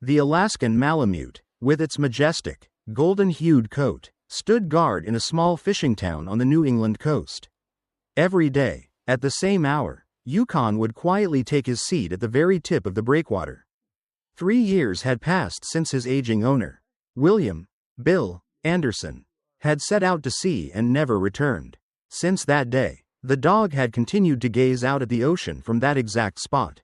The Alaskan Malamute, with its majestic, golden-hued coat, stood guard in a small fishing town on the New England coast. Every day, at the same hour, Yukon would quietly take his seat at the very tip of the breakwater. 3 years had passed since his aging owner, William Bill Anderson, had set out to sea and never returned. Since that day, the dog had continued to gaze out at the ocean from that exact spot.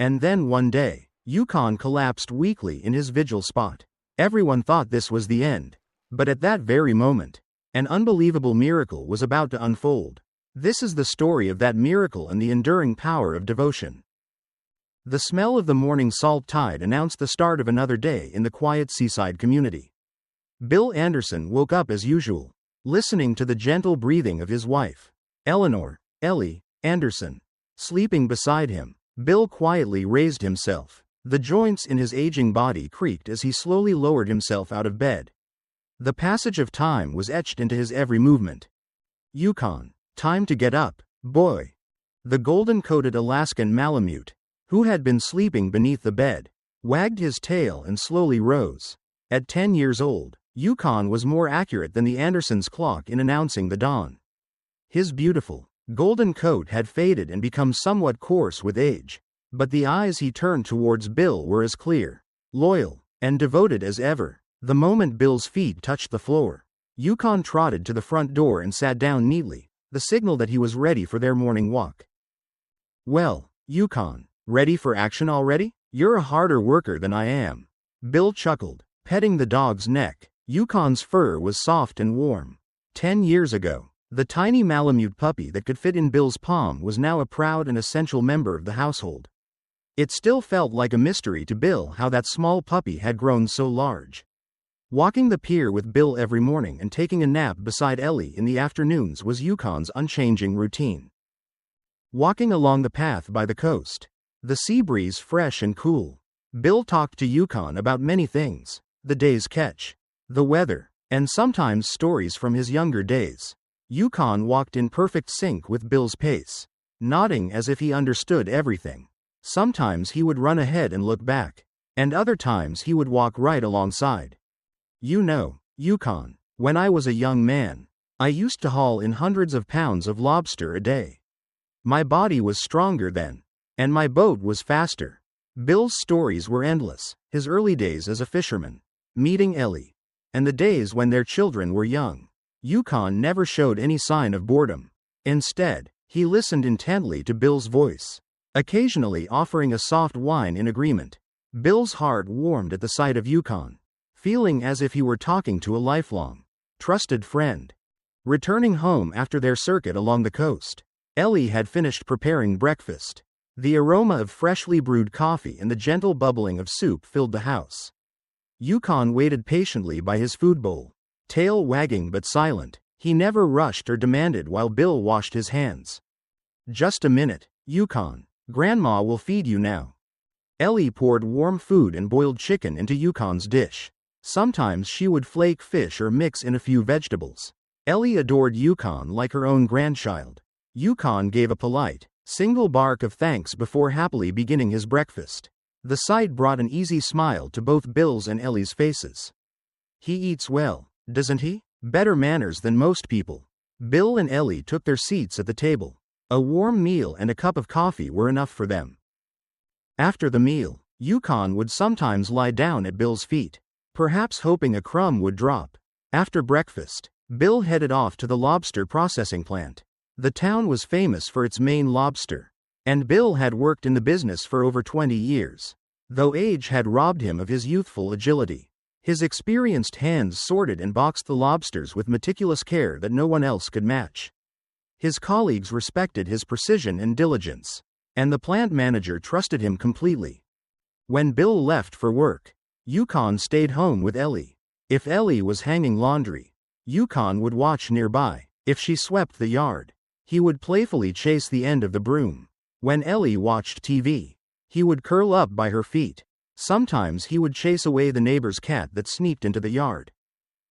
And then one day, Yukon collapsed weakly in his vigil spot. Everyone thought this was the end. But at that very moment, an unbelievable miracle was about to unfold. This is the story of that miracle and the enduring power of devotion. The smell of the morning salt tide announced the start of another day in the quiet seaside community. Bill Anderson woke up as usual, listening to the gentle breathing of his wife, Ellie Anderson, sleeping beside him. Bill quietly raised himself. The joints in his aging body creaked as he slowly lowered himself out of bed. The passage of time was etched into his every movement. Yukon, time to get up, boy. The golden-coated Alaskan Malamute, who had been sleeping beneath the bed, wagged his tail and slowly rose. At 10 years old, Yukon was more accurate than the Andersons' clock in announcing the dawn. His beautiful, golden coat had faded and become somewhat coarse with age, but the eyes he turned towards Bill were as clear, loyal, and devoted as ever. The moment Bill's feet touched the floor, Yukon trotted to the front door and sat down neatly, the signal that he was ready for their morning walk. "Well, Yukon, ready for action already? You're a harder worker than I am." Bill chuckled, petting the dog's neck. Yukon's fur was soft and warm. 10 years ago, the tiny Malamute puppy that could fit in Bill's palm was now a proud and essential member of the household. It still felt like a mystery to Bill how that small puppy had grown so large. Walking the pier with Bill every morning and taking a nap beside Ellie in the afternoons was Yukon's unchanging routine. Walking along the path by the coast, the sea breeze fresh and cool, Bill talked to Yukon about many things: the day's catch, the weather, and sometimes stories from his younger days. Yukon walked in perfect sync with Bill's pace, nodding as if he understood everything. Sometimes he would run ahead and look back, and other times he would walk right alongside. "You know, Yukon, when I was a young man, I used to haul in hundreds of pounds of lobster a day. My body was stronger then, and my boat was faster." Bill's stories were endless: his early days as a fisherman, meeting Ellie, and the days when their children were young. Yukon never showed any sign of boredom. Instead, he listened intently to Bill's voice, occasionally offering a soft whine in agreement. Bill's heart warmed at the sight of Yukon, feeling as if he were talking to a lifelong, trusted friend. Returning home after their circuit along the coast, Ellie had finished preparing breakfast. The aroma of freshly brewed coffee and the gentle bubbling of soup filled the house. Yukon waited patiently by his food bowl, tail wagging but silent. He never rushed or demanded while Bill washed his hands. "Just a minute, Yukon. Grandma will feed you now." Ellie poured warm food and boiled chicken into Yukon's dish. Sometimes she would flake fish or mix in a few vegetables. Ellie adored Yukon like her own grandchild. Yukon gave a polite, single bark of thanks before happily beginning his breakfast. The sight brought an easy smile to both Bill's and Ellie's faces. "He eats well, doesn't he? Better manners than most people." Bill and Ellie took their seats at the table. A warm meal and a cup of coffee were enough for them. After the meal, Yukon would sometimes lie down at Bill's feet, perhaps hoping a crumb would drop. After breakfast, Bill headed off to the lobster processing plant. The town was famous for its Maine lobster, and Bill had worked in the business for over 20 years. Though age had robbed him of his youthful agility, his experienced hands sorted and boxed the lobsters with meticulous care that no one else could match. His colleagues respected his precision and diligence, and the plant manager trusted him completely. When Bill left for work, Yukon stayed home with Ellie. If Ellie was hanging laundry, Yukon would watch nearby. If she swept the yard, he would playfully chase the end of the broom. When Ellie watched TV, he would curl up by her feet. Sometimes he would chase away the neighbor's cat that sneaked into the yard,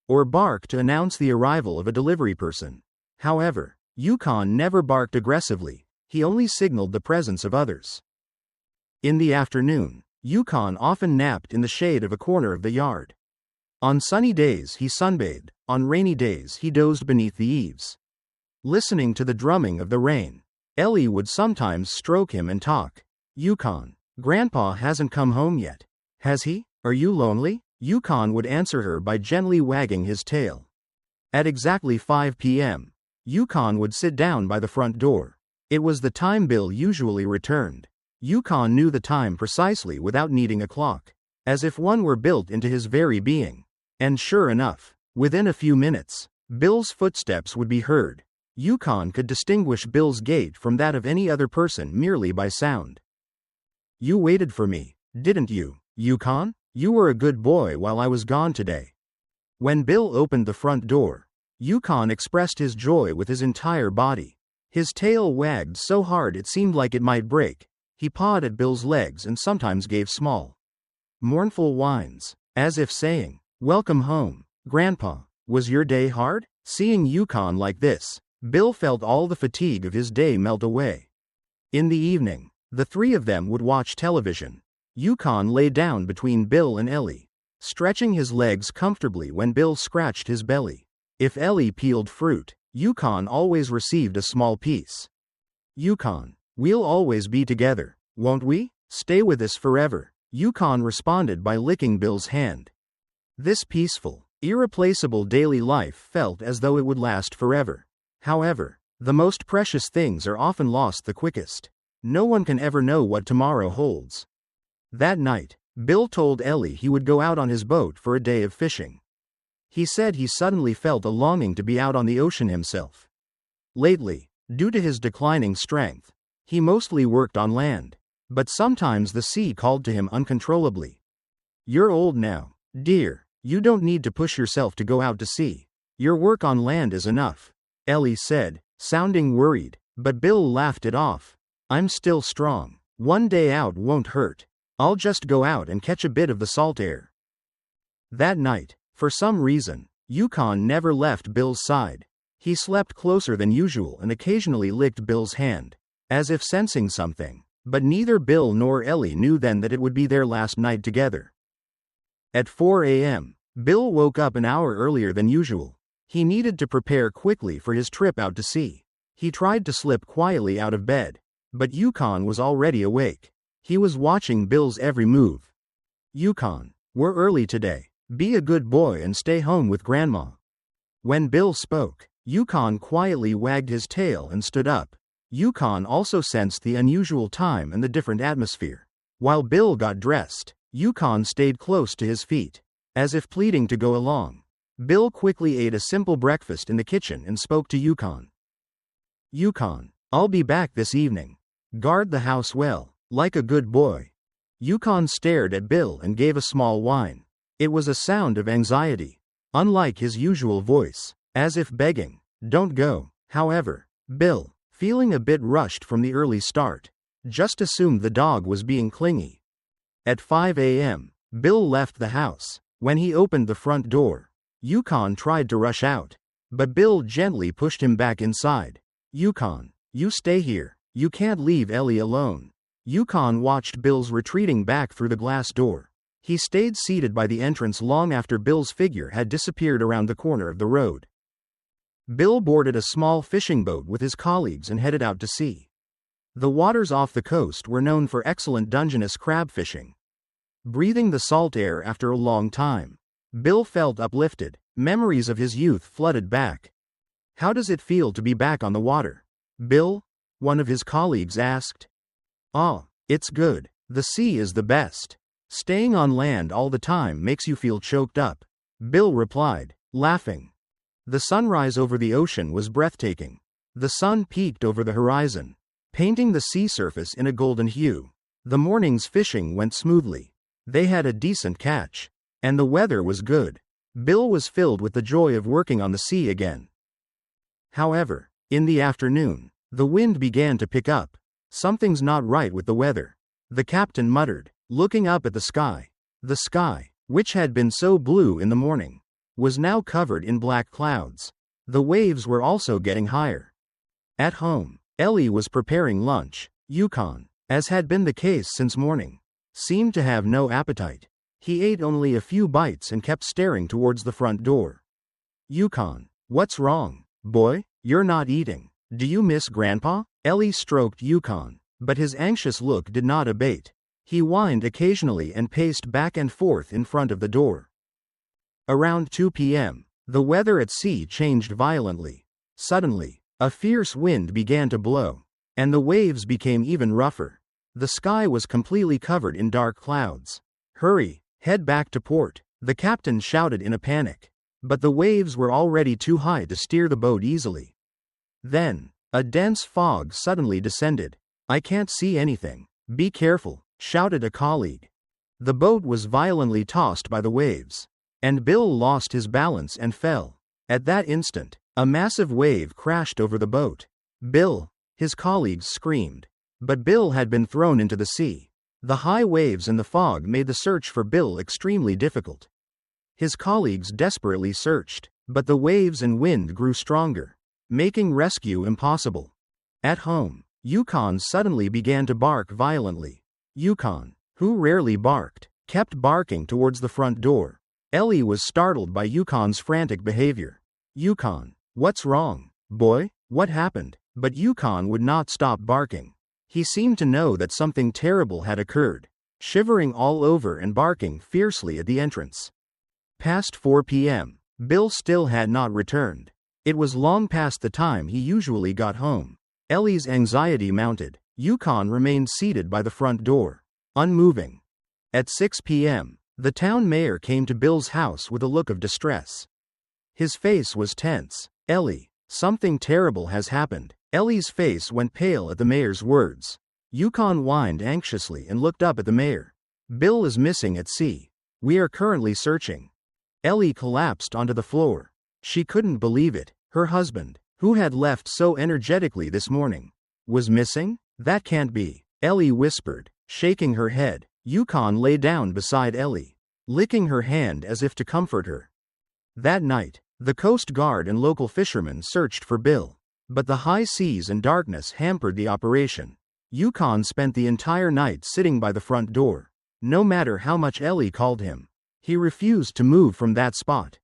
or bark to announce the arrival of a delivery person. However, Yukon never barked aggressively, he only signaled the presence of others. In the afternoon, Yukon often napped in the shade of a corner of the yard. On sunny days he sunbathed, on rainy days he dozed beneath the eaves. Listening to the drumming of the rain, Ellie would sometimes stroke him and talk. Yukon, Grandpa hasn't come home yet, has he? Are you lonely? Yukon would answer her by gently wagging his tail. At exactly 5 p.m., Yukon would sit down by the front door. It was the time Bill usually returned. Yukon knew the time precisely without needing a clock, as if one were built into his very being. And sure enough, within a few minutes, Bill's footsteps would be heard. Yukon could distinguish Bill's gait from that of any other person merely by sound. You waited for me, didn't you, Yukon? You were a good boy while I was gone today. When Bill opened the front door, Yukon expressed his joy with his entire body. His tail wagged so hard it seemed like it might break. He pawed at Bill's legs and sometimes gave small, mournful whines, as if saying, "Welcome home, Grandpa. Was your day hard?" Seeing Yukon like this, Bill felt all the fatigue of his day melt away. In the evening, the three of them would watch television. Yukon lay down between Bill and Ellie, stretching his legs comfortably when Bill scratched his belly. If Ellie peeled fruit, Yukon always received a small piece. Yukon, we'll always be together, won't we? Stay with us forever, Yukon responded by licking Bill's hand. This peaceful, irreplaceable daily life felt as though it would last forever. However, the most precious things are often lost the quickest. No one can ever know what tomorrow holds. That night, Bill told Ellie he would go out on his boat for a day of fishing. He said he suddenly felt a longing to be out on the ocean himself. Lately, due to his declining strength, he mostly worked on land, but sometimes the sea called to him uncontrollably. You're old now, dear, you don't need to push yourself to go out to sea. Your work on land is enough, Ellie said, sounding worried, but Bill laughed it off. I'm still strong. One day out won't hurt. I'll just go out and catch a bit of the salt air. That night, for some reason, Yukon never left Bill's side. He slept closer than usual and occasionally licked Bill's hand, as if sensing something, but neither Bill nor Ellie knew then that it would be their last night together. At 4 a.m., Bill woke up an hour earlier than usual. He needed to prepare quickly for his trip out to sea. He tried to slip quietly out of bed, but Yukon was already awake. He was watching Bill's every move. Yukon, we're early today. Be a good boy and stay home with Grandma. When Bill spoke, Yukon quietly wagged his tail and stood up. Yukon also sensed the unusual time and the different atmosphere. While Bill got dressed, Yukon stayed close to his feet, as if pleading to go along. Bill quickly ate a simple breakfast in the kitchen and spoke to Yukon. Yukon, I'll be back this evening. Guard the house well, like a good boy. Yukon stared at Bill and gave a small whine. It was a sound of anxiety, unlike his usual voice, as if begging, don't go. However, Bill, feeling a bit rushed from the early start, just assumed the dog was being clingy. At 5 a.m., Bill left the house. When he opened the front door, Yukon tried to rush out, but Bill gently pushed him back inside. Yukon, you stay here. You can't leave Ellie alone. Yukon watched Bill's retreating back through the glass door. He stayed seated by the entrance long after Bill's figure had disappeared around the corner of the road. Bill boarded a small fishing boat with his colleagues and headed out to sea. The waters off the coast were known for excellent Dungeness crab fishing. Breathing the salt air after a long time, Bill felt uplifted. Memories of his youth flooded back. How does it feel to be back on the water, Bill? One of his colleagues asked. Oh, it's good. The sea is the best. Staying on land all the time makes you feel choked up, Bill replied, laughing. The sunrise over the ocean was breathtaking. The sun peeked over the horizon, painting the sea surface in a golden hue. The morning's fishing went smoothly. They had a decent catch, and the weather was good. Bill was filled with the joy of working on the sea again. However, in the afternoon, the wind began to pick up. Something's not right with the weather, the captain muttered, looking up at the sky. The sky, which had been so blue in the morning, was now covered in black clouds. The waves were also getting higher. At home, Ellie was preparing lunch. Yukon, as had been the case since morning, seemed to have no appetite. He ate only a few bites and kept staring towards the front door. Yukon, what's wrong, boy? You're not eating. Do you miss Grandpa? Ellie stroked Yukon, but his anxious look did not abate. He whined occasionally and paced back and forth in front of the door. Around 2 p.m., the weather at sea changed violently. Suddenly, a fierce wind began to blow, and the waves became even rougher. The sky was completely covered in dark clouds. Hurry, head back to port, the captain shouted in a panic. But the waves were already too high to steer the boat easily. Then, a dense fog suddenly descended. I can't see anything. Be careful, shouted a colleague. The boat was violently tossed by the waves, and Bill lost his balance and fell. At that instant, a massive wave crashed over the boat. Bill, his colleagues screamed. But Bill had been thrown into the sea. The high waves and the fog made the search for Bill extremely difficult. His colleagues desperately searched, but the waves and wind grew stronger, making rescue impossible. At home, Yukon suddenly began to bark violently. Yukon, who rarely barked, kept barking towards the front door. Ellie was startled by Yukon's frantic behavior. Yukon, what's wrong, boy? What happened? But Yukon would not stop barking. He seemed to know that something terrible had occurred, shivering all over and barking fiercely at the entrance. Past 4 p.m., Bill still had not returned. It was long past the time he usually got home. Ellie's anxiety mounted. Yukon remained seated by the front door, unmoving. At 6 p.m., the town mayor came to Bill's house with a look of distress. His face was tense. Ellie, something terrible has happened. Ellie's face went pale at the mayor's words. Yukon whined anxiously and looked up at the mayor. Bill is missing at sea. We are currently searching. Ellie collapsed onto the floor. She couldn't believe it. Her husband, who had left so energetically this morning, was missing? That can't be, Ellie whispered, shaking her head. Yukon lay down beside Ellie, licking her hand as if to comfort her. That night, the Coast Guard and local fishermen searched for Bill. But the high seas and darkness hampered the operation. Yukon spent the entire night sitting by the front door. No matter how much Ellie called him, he refused to move from that spot.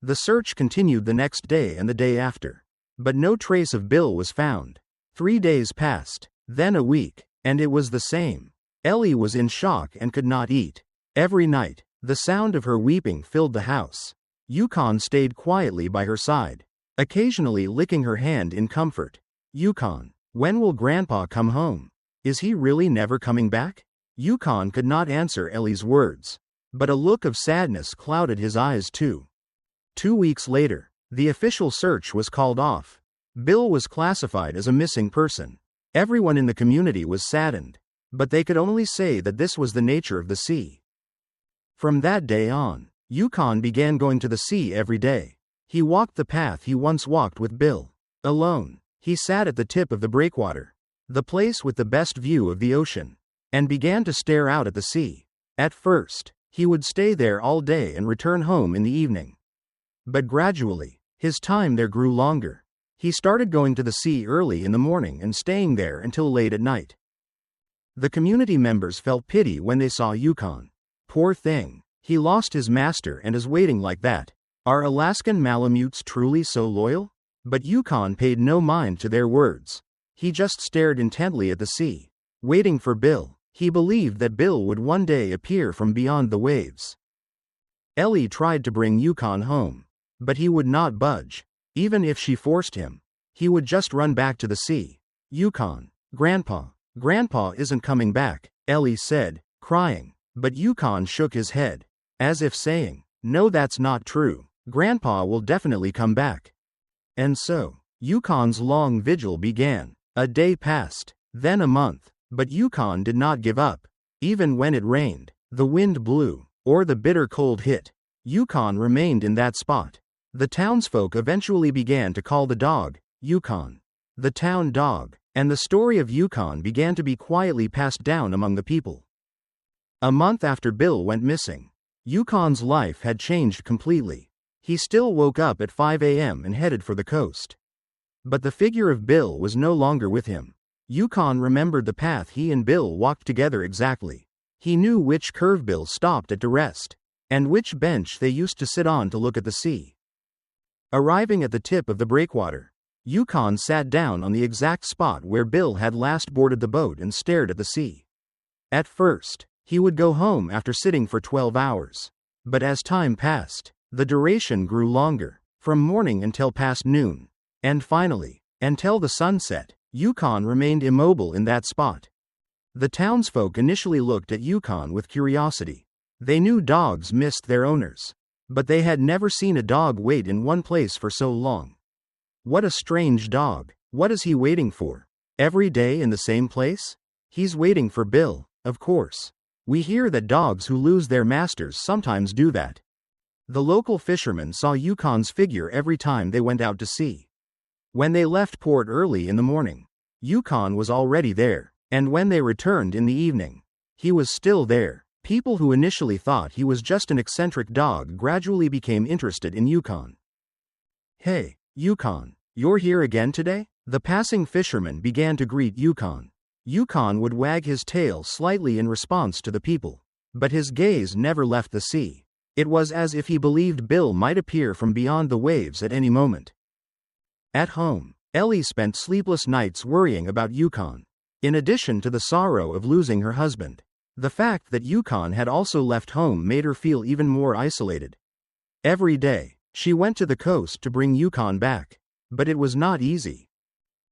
The search continued the next day and the day after. But no trace of Bill was found. 3 days passed, then a week, and it was the same. Ellie was in shock and could not eat. Every night, the sound of her weeping filled the house. Yukon stayed quietly by her side, occasionally licking her hand in comfort. Yukon, when will Grandpa come home? Is he really never coming back? Yukon could not answer Ellie's words, but a look of sadness clouded his eyes too. 2 weeks later, the official search was called off. Bill was classified as a missing person. Everyone in the community was saddened, but they could only say that this was the nature of the sea. From that day on, Yukon began going to the sea every day. He walked the path he once walked with Bill. Alone, he sat at the tip of the Breakwater, the place with the best view of the ocean, and began to stare out at the sea. At first, he would stay there all day and return home in the evening. But gradually, his time there grew longer. He started going to the sea early in the morning and staying there until late at night. The community members felt pity when they saw Yukon. Poor thing, he lost his master and is waiting like that. Are Alaskan Malamutes truly so loyal? But Yukon paid no mind to their words. He just stared intently at the sea, waiting for Bill. He believed that Bill would one day appear from beyond the waves. Ellie tried to bring Yukon home, but he would not budge. Even if she forced him, he would just run back to the sea. Yukon, Grandpa isn't coming back, Ellie said, crying, but Yukon shook his head, as if saying, no, that's not true. Grandpa will definitely come back. And so, Yukon's long vigil began. A day passed, then a month, but Yukon did not give up. Even when it rained, the wind blew, or the bitter cold hit, Yukon remained in that spot. The townsfolk eventually began to call the dog, Yukon, the town dog, and the story of Yukon began to be quietly passed down among the people. A month after Bill went missing, Yukon's life had changed completely. He still woke up at 5 a.m. and headed for the coast. But the figure of Bill was no longer with him. Yukon remembered the path he and Bill walked together exactly. He knew which curve Bill stopped at to rest, and which bench they used to sit on to look at the sea. Arriving at the tip of the breakwater, Yukon sat down on the exact spot where Bill had last boarded the boat and stared at the sea. At first, he would go home after sitting for 12 hours. But as time passed, the duration grew longer, from morning until past noon, and finally, until the sun set, Yukon remained immobile in that spot. The townsfolk initially looked at Yukon with curiosity. They knew dogs missed their owners, but they had never seen a dog wait in one place for so long. What a strange dog. What is he waiting for? Every day in the same place? He's waiting for Bill, of course. We hear that dogs who lose their masters sometimes do that. The local fishermen saw Yukon's figure every time they went out to sea. When they left port early in the morning, Yukon was already there, and when they returned in the evening, he was still there. People who initially thought he was just an eccentric dog gradually became interested in Yukon. "Hey, Yukon, you're here again today?" The passing fisherman began to greet Yukon. Yukon would wag his tail slightly in response to the people, but his gaze never left the sea. It was as if he believed Bill might appear from beyond the waves at any moment. At home, Ellie spent sleepless nights worrying about Yukon. In addition to the sorrow of losing her husband, the fact that Yukon had also left home made her feel even more isolated. Every day, she went to the coast to bring Yukon back, but it was not easy.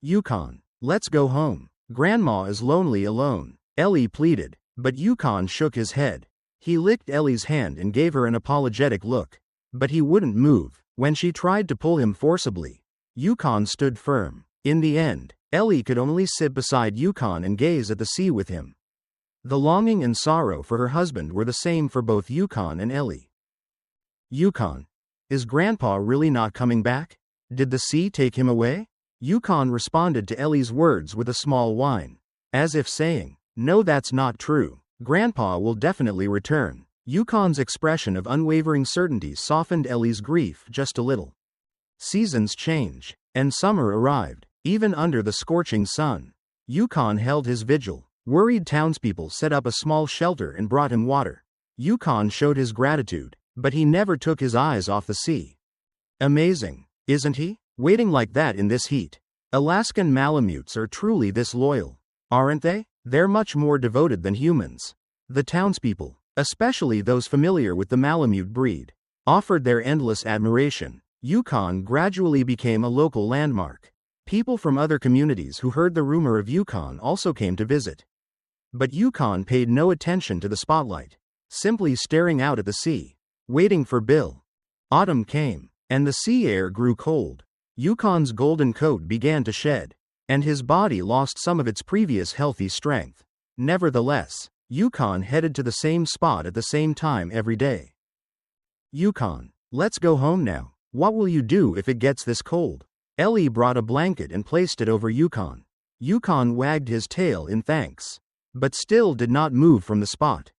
"Yukon, let's go home. Grandma is lonely alone," Ellie pleaded, but Yukon shook his head. He licked Ellie's hand and gave her an apologetic look, but he wouldn't move. When she tried to pull him forcibly, Yukon stood firm. In the end, Ellie could only sit beside Yukon and gaze at the sea with him. The longing and sorrow for her husband were the same for both Yukon and Ellie. "Yukon, is Grandpa really not coming back? Did the sea take him away?" Yukon responded to Ellie's words with a small whine, as if saying, "No, that's not true. Grandpa will definitely return." Yukon's expression of unwavering certainty softened Ellie's grief just a little. Seasons change, and summer arrived, even under the scorching sun. Yukon held his vigil. Worried townspeople set up a small shelter and brought him water. Yukon showed his gratitude, but he never took his eyes off the sea. Amazing, isn't he? Waiting like that in this heat. Alaskan Malamutes are truly this loyal, aren't they? They're much more devoted than humans. The townspeople, especially those familiar with the Malamute breed, offered their endless admiration. Yukon gradually became a local landmark. People from other communities who heard the rumor of Yukon also came to visit. But Yukon paid no attention to the spotlight, simply staring out at the sea, waiting for Bill. Autumn came, and the sea air grew cold. Yukon's golden coat began to shed, and his body lost some of its previous healthy strength. Nevertheless, Yukon headed to the same spot at the same time every day. "Yukon, let's go home now. What will you do if it gets this cold?" Ellie brought a blanket and placed it over Yukon. Yukon wagged his tail in thanks, but still did not move from the spot.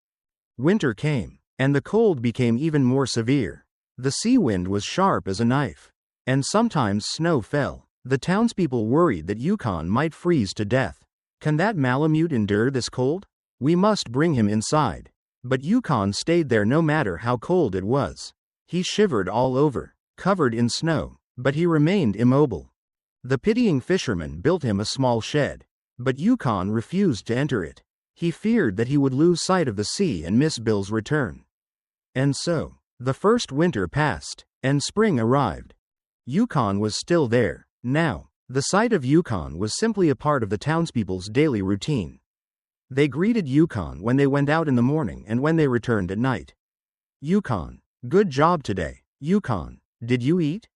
Winter came, and the cold became even more severe. The sea wind was sharp as a knife, and sometimes snow fell. The townspeople worried that Yukon might freeze to death. "Can that Malamute endure this cold? We must bring him inside." But Yukon stayed there no matter how cold it was. He shivered all over, covered in snow, but he remained immobile. The pitying fisherman built him a small shed, but Yukon refused to enter it. He feared that he would lose sight of the sea and miss Bill's return. And so, the first winter passed, and spring arrived. Yukon was still there. Now, the sight of Yukon was simply a part of the townspeople's daily routine. They greeted Yukon when they went out in the morning and when they returned at night. "Yukon, good job today. Yukon, did you eat?"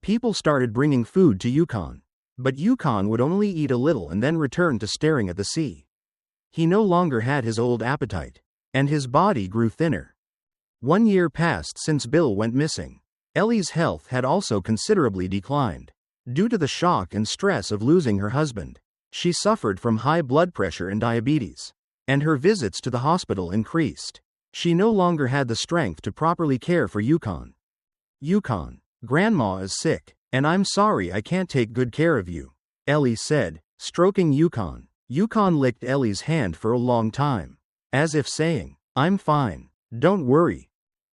People started bringing food to Yukon, but Yukon would only eat a little and then return to staring at the sea. He no longer had his old appetite, and his body grew thinner. 1 year passed since Bill went missing. Ellie's health had also considerably declined. Due to the shock and stress of losing her husband, she suffered from high blood pressure and diabetes, and her visits to the hospital increased. She no longer had the strength to properly care for Yukon. "Yukon, Grandma is sick, and I'm sorry I can't take good care of you," Ellie said, stroking Yukon. Yukon licked Ellie's hand for a long time. as if saying, "I'm fine. Don't worry."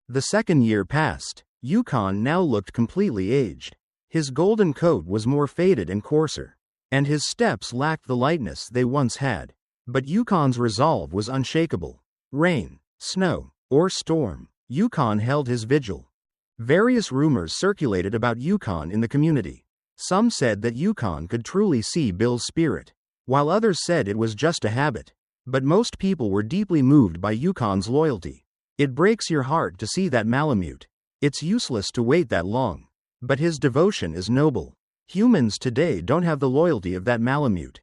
The second year passed. Yukon now looked completely aged. His golden coat was more faded and coarser, and his steps lacked the lightness they once had. But Yukon's resolve was unshakable. Rain, snow, or storm, Yukon held his vigil. Various rumors circulated about Yukon in the community. Some said that Yukon could truly see Bill's spirit, while others said it was just a habit. But most people were deeply moved by Yukon's loyalty. It breaks your heart to see that Malamute. It's useless to wait that long. But his devotion is noble. Humans today don't have the loyalty of that Malamute.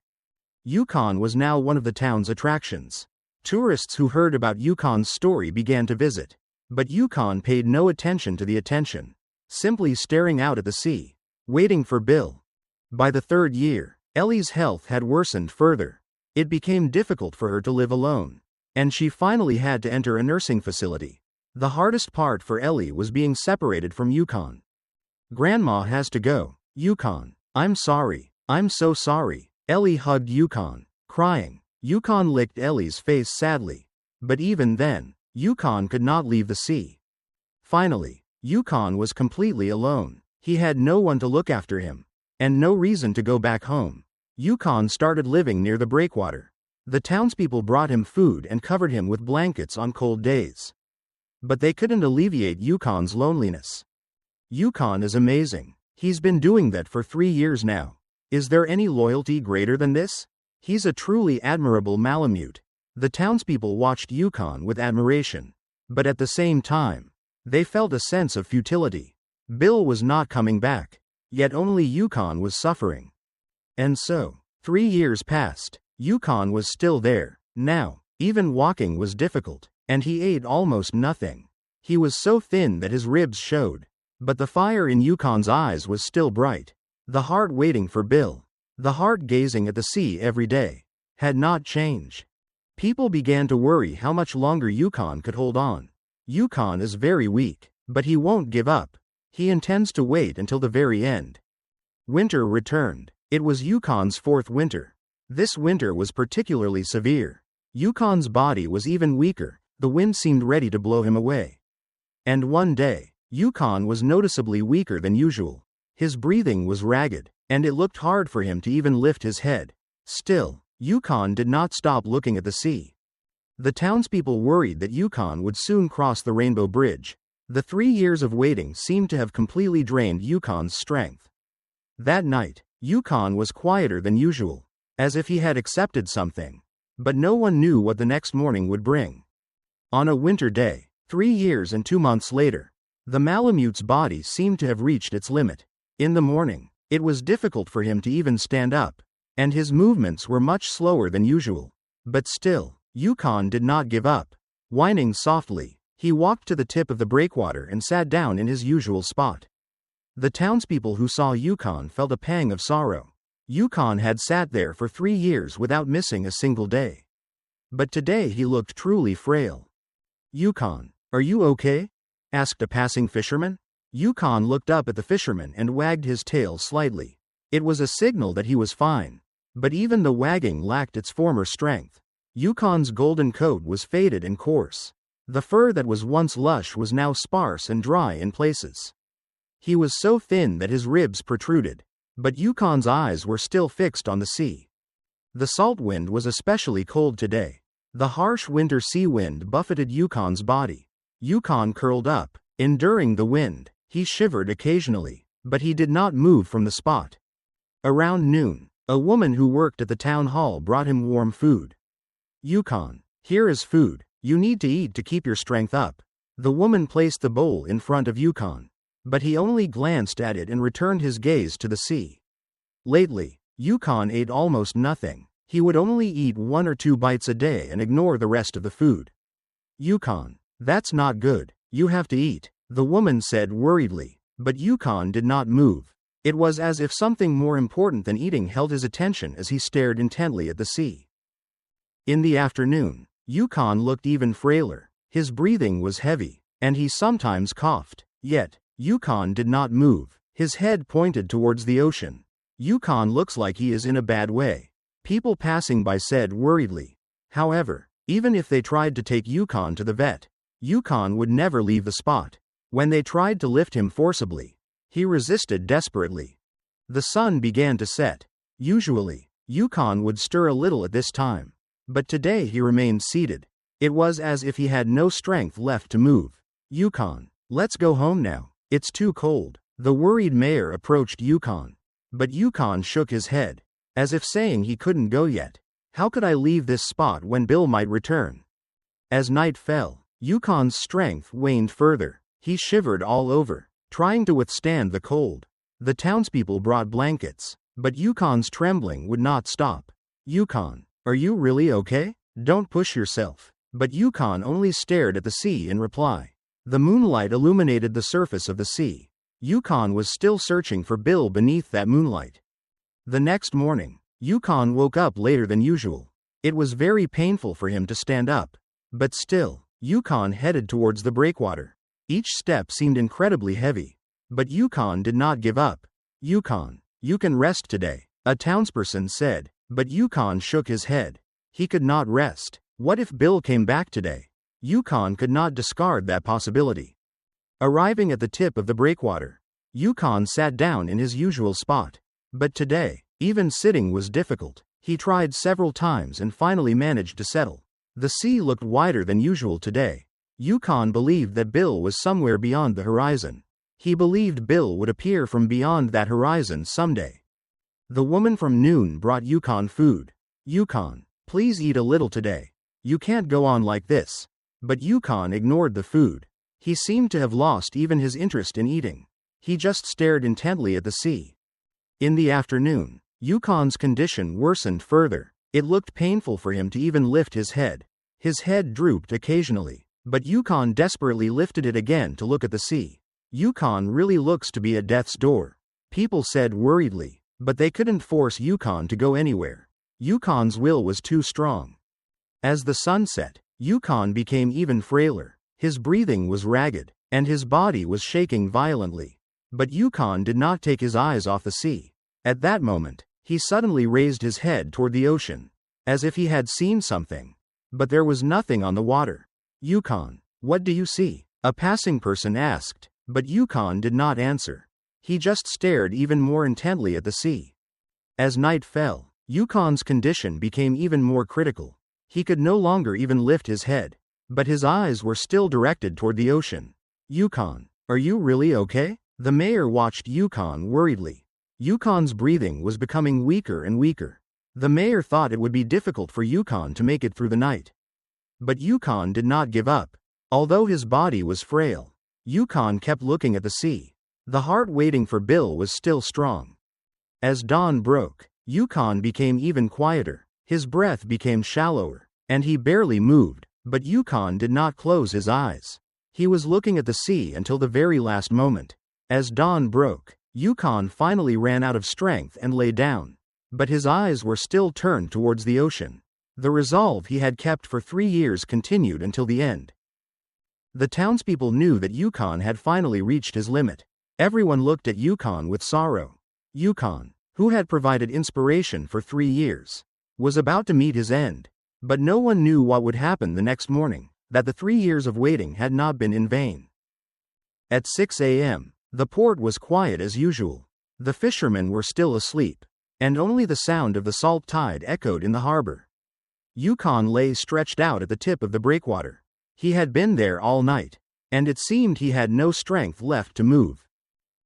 Yukon was now one of the town's attractions. Tourists who heard about Yukon's story began to visit. But Yukon paid no attention to the attention, simply staring out at the sea, waiting for Bill. By the third year, Ellie's health had worsened further. It became difficult for her to live alone, and she finally had to enter a nursing facility. The hardest part for Ellie was being separated from Yukon. "Grandma has to go, Yukon. I'm sorry. I'm so sorry." Ellie hugged Yukon, crying. Yukon licked Ellie's face sadly. But even then, Yukon could not leave the sea. Finally, Yukon was completely alone. He had no one to look after him, and no reason to go back home. Yukon started living near the Breakwater. The townspeople brought him food and covered him with blankets on cold days. But they couldn't alleviate Yukon's loneliness. Yukon is amazing. He's been doing that for 3 years now. Is there any loyalty greater than this? He's a truly admirable Malamute. The townspeople watched Yukon with admiration. But at the same time, they felt a sense of futility. Bill was not coming back. Yet only Yukon was suffering. And so, 3 years passed. Yukon was still there. Now, even walking was difficult. And he ate almost nothing. He was so thin that his ribs showed. But the fire in Yukon's eyes was still bright. The heart waiting for Bill, the heart gazing at the sea every day, had not changed. People began to worry how much longer Yukon could hold on. Yukon is very weak, but he won't give up. He intends to wait until the very end. Winter returned. It was Yukon's 4th winter. This winter was particularly severe. Yukon's body was even weaker. The wind seemed ready to blow him away. And one day, Yukon was noticeably weaker than usual. His breathing was ragged, and it looked hard for him to even lift his head. Still, Yukon did not stop looking at the sea. The townspeople worried that Yukon would soon cross the Rainbow Bridge. The 3 years of waiting seemed to have completely drained Yukon's strength. That night, Yukon was quieter than usual, as if he had accepted something. But no one knew what the next morning would bring. On a winter day, 3 years and 2 months later, the Malamute's body seemed to have reached its limit. In the morning, it was difficult for him to even stand up, and his movements were much slower than usual. But still, Yukon did not give up. Whining softly, he walked to the tip of the breakwater and sat down in his usual spot. The townspeople who saw Yukon felt a pang of sorrow. Yukon had sat there for 3 years without missing a single day. But today he looked truly frail. "Yukon, are you okay?" asked a passing fisherman. Yukon looked up at the fisherman and wagged his tail slightly. It was a signal that he was fine. But even the wagging lacked its former strength. Yukon's golden coat was faded and coarse. The fur that was once lush was now sparse and dry in places. He was so thin that his ribs protruded. But Yukon's eyes were still fixed on the sea. The salt wind was especially cold today. The harsh winter sea wind buffeted Yukon's body. Yukon curled up, enduring the wind. He shivered occasionally, but he did not move from the spot. Around noon, a woman who worked at the town hall brought him warm food. "Yukon, here is food. You need to eat to keep your strength up." The woman placed the bowl in front of Yukon, but he only glanced at it and returned his gaze to the sea. Lately, Yukon ate almost nothing. He would only eat 1 or 2 bites a day and ignore the rest of the food. "Yukon, that's not good. You have to eat," the woman said worriedly, but Yukon did not move. It was as if something more important than eating held his attention as he stared intently at the sea. In the afternoon, Yukon looked even frailer. His breathing was heavy, and he sometimes coughed. Yet, Yukon did not move. His head pointed towards the ocean. "Yukon looks like he is in a bad way," people passing by said worriedly. However, Even if they tried to take Yukon to the vet, Yukon would never leave the spot. When they tried to lift him forcibly, he resisted desperately. The sun began to set. Usually, Yukon would stir a little at this time, but today he remained seated. It was as if he had no strength left to move. Yukon, let's go home now. It's too cold. The worried mayor approached Yukon. But Yukon shook his head, as if saying he couldn't go yet. How could I leave this spot when Bill might return? As night fell, Yukon's strength waned further. He shivered all over, trying to withstand the cold. The townspeople brought blankets, but Yukon's trembling would not stop. Yukon, are you really okay? Don't push yourself. But Yukon only stared at the sea in reply. The moonlight illuminated the surface of the sea. Yukon was still searching for Bill beneath that moonlight. The next morning, Yukon woke up later than usual. It was very painful for him to stand up. But still, Yukon headed towards the breakwater. Each step seemed incredibly heavy. But Yukon did not give up. Yukon, you can rest today, a townsperson said, but Yukon shook his head. He could not rest. What if Bill came back today? Yukon could not discard that possibility. Arriving at the tip of the breakwater, Yukon sat down in his usual spot. But today, even sitting was difficult. He tried several times and finally managed to settle. The sea looked wider than usual today. Yukon believed that Bill was somewhere beyond the horizon. He believed Bill would appear from beyond that horizon someday. The woman from noon brought Yukon food. Yukon, please eat a little today. You can't go on like this. But Yukon ignored the food. He seemed to have lost even his interest in eating. He just stared intently at the sea. In the afternoon, Yukon's condition worsened further. It looked painful for him to even lift his head. His head drooped occasionally, but Yukon desperately lifted it again to look at the sea. Yukon really looks to be at death's door, people said worriedly, but they couldn't force Yukon to go anywhere. Yukon's will was too strong. As the sun set, Yukon became even frailer. His breathing was ragged, and his body was shaking violently. But Yukon did not take his eyes off the sea. At that moment, he suddenly raised his head toward the ocean, as if he had seen something. But there was nothing on the water. Yukon, what do you see? A passing person asked, but Yukon did not answer. He just stared even more intently at the sea. As night fell, Yukon's condition became even more critical. He could no longer even lift his head, but his eyes were still directed toward the ocean. Yukon, are you really okay? The mayor watched Yukon worriedly. Yukon's breathing was becoming weaker and weaker. The mayor thought it would be difficult for Yukon to make it through the night. But Yukon did not give up. Although his body was frail, Yukon kept looking at the sea. The heart waiting for Bill was still strong. As dawn broke, Yukon became even quieter. His breath became shallower, and he barely moved, but Yukon did not close his eyes. He was looking at the sea until the very last moment. As dawn broke, Yukon finally ran out of strength and lay down. But his eyes were still turned towards the ocean. The resolve he had kept for 3 years continued until the end. The townspeople knew that Yukon had finally reached his limit. Everyone looked at Yukon with sorrow. Yukon, who had provided inspiration for 3 years, was about to meet his end. But no one knew what would happen the next morning, that the 3 years of waiting had not been in vain. At 6 a.m., the port was quiet as usual. The fishermen were still asleep, and only the sound of the salt tide echoed in the harbor. Yukon lay stretched out at the tip of the breakwater. He had been there all night, and it seemed he had no strength left to move.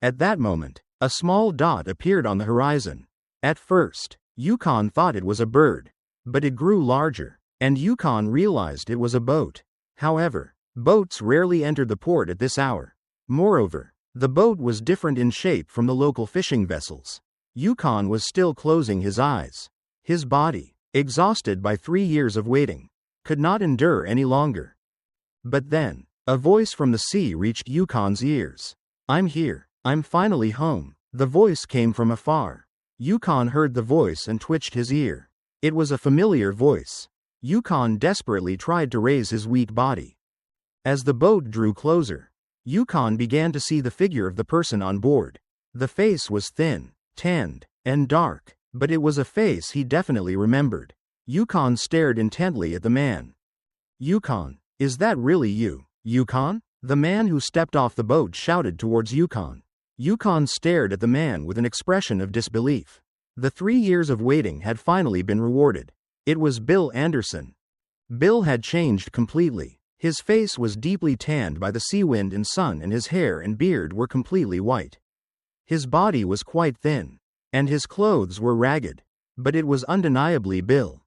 At that moment, a small dot appeared on the horizon. At first, Yukon thought it was a bird, but it grew larger, and Yukon realized it was a boat. However, boats rarely entered the port at this hour. Moreover, the boat was different in shape from the local fishing vessels. Yukon was still closing his eyes. His body, exhausted by 3 years of waiting, could not endure any longer. But then, a voice from the sea reached Yukon's ears. I'm here. I'm finally home. The voice came from afar. Yukon heard the voice and twitched his ear. It was a familiar voice. Yukon desperately tried to raise his weak body. As the boat drew closer, Yukon began to see the figure of the person on board. The face was thin, tanned, and dark, but it was a face he definitely remembered. Yukon stared intently at the man. Yukon, is that really you, Yukon? The man who stepped off the boat shouted towards Yukon. Yukon stared at the man with an expression of disbelief. The 3 years of waiting had finally been rewarded. It was Bill Anderson. Bill had changed completely. His face was deeply tanned by the sea wind and sun, and his hair and beard were completely white. His body was quite thin, and his clothes were ragged. But it was undeniably Bill.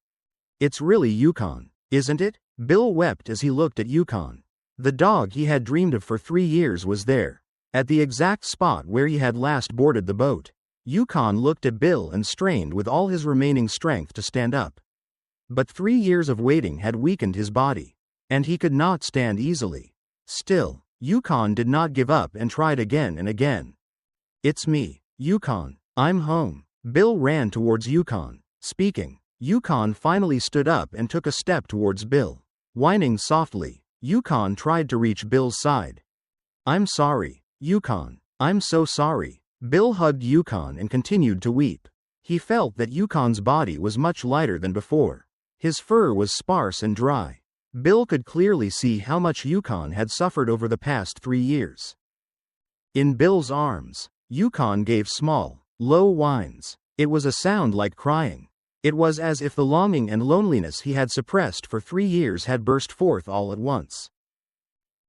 It's really Yukon, isn't it? Bill wept as he looked at Yukon. The dog he had dreamed of for 3 years was there, at the exact spot where he had last boarded the boat. Yukon looked at Bill and strained with all his remaining strength to stand up. But 3 years of waiting had weakened his body, and he could not stand easily. Still, Yukon did not give up and tried again and again. It's me, Yukon. I'm home. Bill ran towards Yukon, speaking. Yukon finally stood up and took a step towards Bill. Whining softly, Yukon tried to reach Bill's side. I'm sorry, Yukon. I'm so sorry. Bill hugged Yukon and continued to weep. He felt that Yukon's body was much lighter than before. His fur was sparse and dry. Bill could clearly see how much Yukon had suffered over the past 3 years. In Bill's arms, Yukon gave small, low whines. It was a sound like crying. It was as if the longing and loneliness he had suppressed for 3 years had burst forth all at once.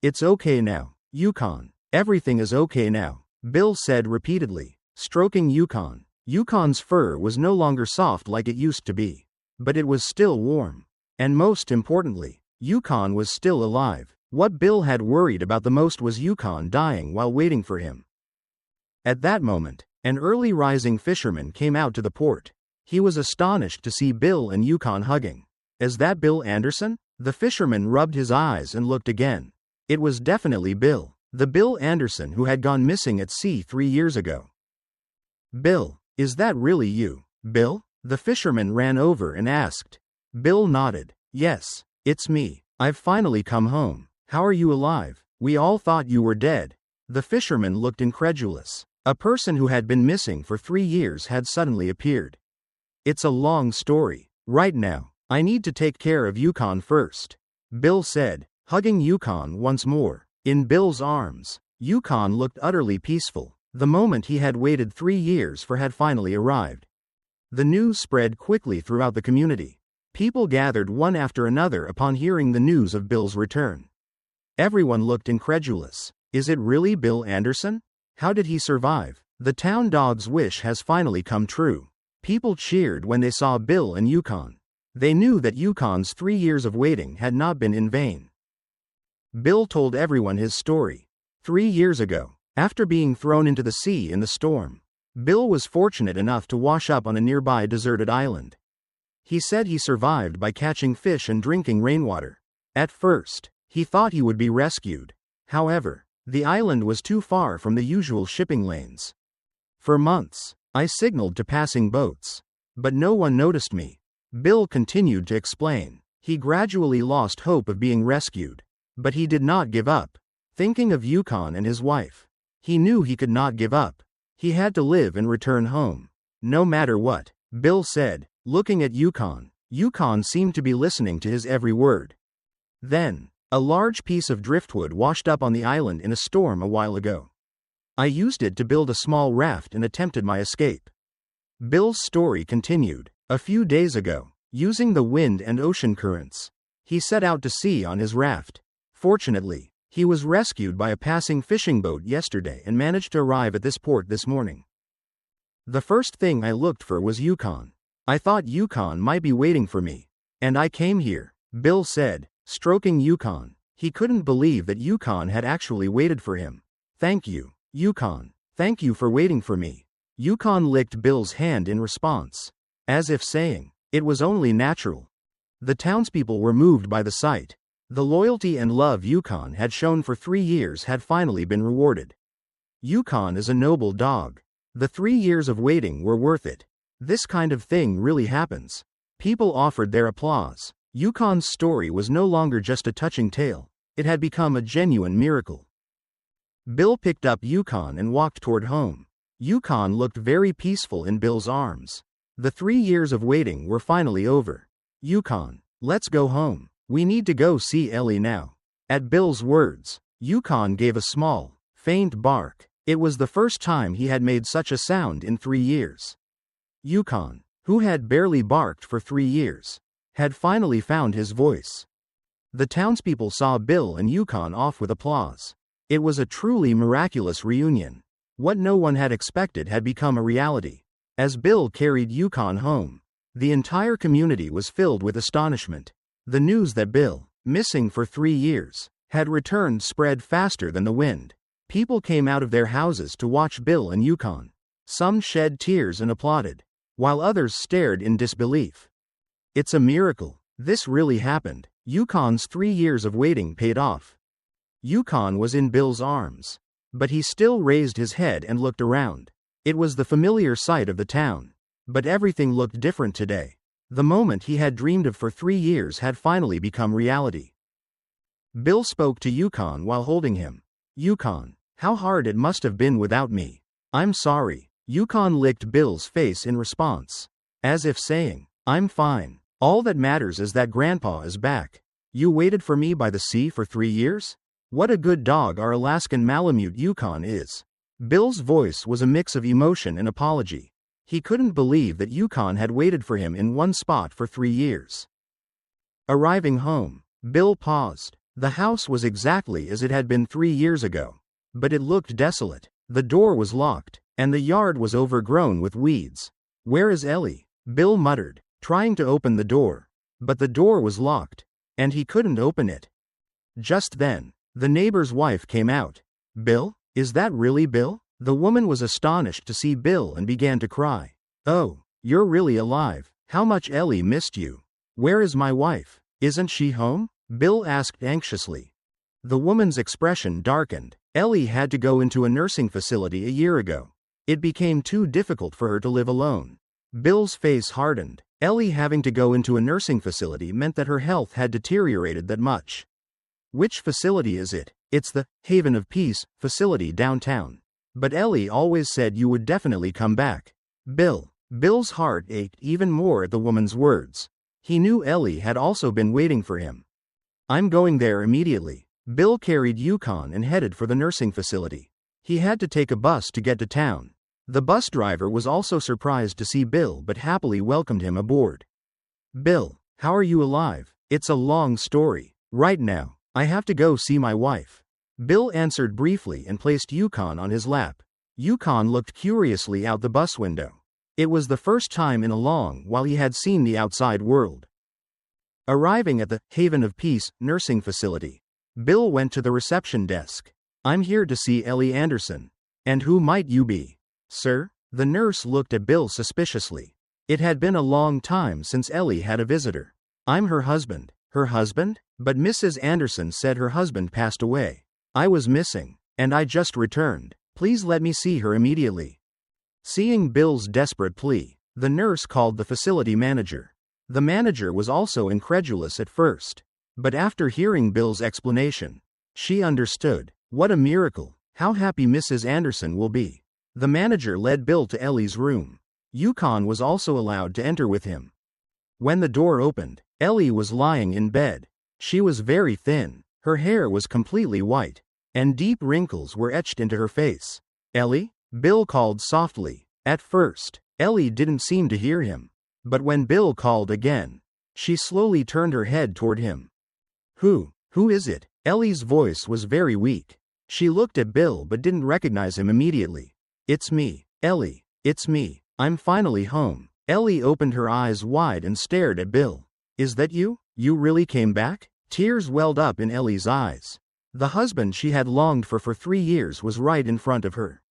It's okay now, Yukon. Everything is okay now, Bill said repeatedly, stroking Yukon. Yukon's fur was no longer soft like it used to be, but it was still warm. And most importantly, Yukon was still alive. What Bill had worried about the most was Yukon dying while waiting for him. At that moment, an early rising fisherman came out to the port. He was astonished to see Bill and Yukon hugging. Is that Bill Anderson? The fisherman rubbed his eyes and looked again. It was definitely Bill. The Bill Anderson who had gone missing at sea 3 years ago. Bill, is that really you, Bill? The fisherman ran over and asked. Bill nodded. Yes, it's me. I've finally come home. How are you alive? We all thought you were dead. The fisherman looked incredulous. A person who had been missing for 3 years had suddenly appeared. It's a long story. Right now, I need to take care of Yukon first, Bill said, hugging Yukon once more. In Bill's arms, Yukon looked utterly peaceful. The moment he had waited 3 years for had finally arrived. The news spread quickly throughout the community. People gathered one after another upon hearing the news of Bill's return. Everyone looked incredulous. Is it really Bill Anderson? How did he survive? The town dog's wish has finally come true. People cheered when they saw Bill and Yukon. They knew that Yukon's 3 years of waiting had not been in vain. Bill told everyone his story. 3 years ago, after being thrown into the sea in the storm, Bill was fortunate enough to wash up on a nearby deserted island. He said he survived by catching fish and drinking rainwater. At first, he thought he would be rescued. However, the island was too far from the usual shipping lanes. For months, I signaled to passing boats, but no one noticed me. Bill continued to explain. He gradually lost hope of being rescued, but he did not give up. Thinking of Yukon and his wife, he knew he could not give up. He had to live and return home, no matter what, Bill said, looking at Yukon. Yukon seemed to be listening to his every word. Then, a large piece of driftwood washed up on the island in a storm a while ago. I used it to build a small raft and attempted my escape. Bill's story continued. A few days ago, using the wind and ocean currents, he set out to sea on his raft. Fortunately, he was rescued by a passing fishing boat yesterday and managed to arrive at this port this morning. The first thing I looked for was Yukon. I thought Yukon might be waiting for me, and I came here, Bill said, stroking Yukon. He couldn't believe that Yukon had actually waited for him. Thank you, Yukon. Thank you for waiting for me. Yukon licked Bill's hand in response, as if saying, it was only natural. The townspeople were moved by the sight. The loyalty and love Yukon had shown for 3 years had finally been rewarded. Yukon is a noble dog. The 3 years of waiting were worth it. This kind of thing really happens. People offered their applause. Yukon's story was no longer just a touching tale. It had become a genuine miracle. Bill picked up Yukon and walked toward home. Yukon looked very peaceful in Bill's arms. The 3 years of waiting were finally over. Yukon, let's go home. We need to go see Ellie now. At Bill's words, Yukon gave a small, faint bark. It was the first time he had made such a sound in 3 years. Yukon, who had barely barked for 3 years, had finally found his voice. The townspeople saw Bill and Yukon off with applause. It was a truly miraculous reunion. What no one had expected had become a reality. As Bill carried Yukon home, the entire community was filled with astonishment. The news that Bill, missing for 3 years, had returned spread faster than the wind. People came out of their houses to watch Bill and Yukon. Some shed tears and applauded, while others stared in disbelief. It's a miracle. This really happened. Yukon's 3 years of waiting paid off. Yukon was in Bill's arms, but he still raised his head and looked around. It was the familiar sight of the town, but everything looked different today. The moment he had dreamed of for 3 years had finally become reality. Bill spoke to Yukon while holding him. Yukon, how hard it must have been without me. I'm sorry. Yukon licked Bill's face in response, as if saying, I'm fine. All that matters is that Grandpa is back. You waited for me by the sea for 3 years? What a good dog our Alaskan Malamute Yukon is. Bill's voice was a mix of emotion and apology. He couldn't believe that Yukon had waited for him in one spot for 3 years. Arriving home, Bill paused. The house was exactly as it had been 3 years ago, but it looked desolate. The door was locked, and the yard was overgrown with weeds. Where is Ellie? Bill muttered, trying to open the door, but the door was locked, and he couldn't open it. Just then, the neighbor's wife came out. Bill? Is that really Bill? The woman was astonished to see Bill and began to cry. Oh, you're really alive. How much Ellie missed you. Where is my wife? Isn't she home? Bill asked anxiously. The woman's expression darkened. Ellie had to go into a nursing facility a year ago. It became too difficult for her to live alone. Bill's face hardened. Ellie having to go into a nursing facility meant that her health had deteriorated that much. Which facility is it? It's the Haven of Peace facility downtown. But Ellie always said you would definitely come back. Bill's heart ached even more at the woman's words. He knew Ellie had also been waiting for him. I'm going there immediately. Bill carried Yukon and headed for the nursing facility. He had to take a bus to get to town. The bus driver was also surprised to see Bill but happily welcomed him aboard. Bill, how are you alive? It's a long story. Right now, I have to go see my wife. Bill answered briefly and placed Yukon on his lap. Yukon looked curiously out the bus window. It was the first time in a long while he had seen the outside world. Arriving at the Haven of Peace nursing facility, Bill went to the reception desk. I'm here to see Ellie Anderson. And who might you be? Sir? The nurse looked at Bill suspiciously. It had been a long time since Ellie had a visitor. I'm her husband. Her husband? But Mrs. Anderson said her husband passed away. I was missing, and I just returned. Please let me see her immediately. Seeing Bill's desperate plea, the nurse called the facility manager. The manager was also incredulous at first, but after hearing Bill's explanation, she understood. What a miracle. How happy Mrs. Anderson will be. The manager led Bill to Ellie's room. Yukon was also allowed to enter with him. When the door opened, Ellie was lying in bed. She was very thin. Her hair was completely white, and deep wrinkles were etched into her face. Ellie? Bill called softly. At first, Ellie didn't seem to hear him. But when Bill called again, she slowly turned her head toward him. Who is it? Ellie's voice was very weak. She looked at Bill but didn't recognize him immediately. It's me, Ellie. It's me. I'm finally home. Ellie opened her eyes wide and stared at Bill. Is that you? You really came back? Tears welled up in Ellie's eyes. The husband she had longed for 3 years was right in front of her.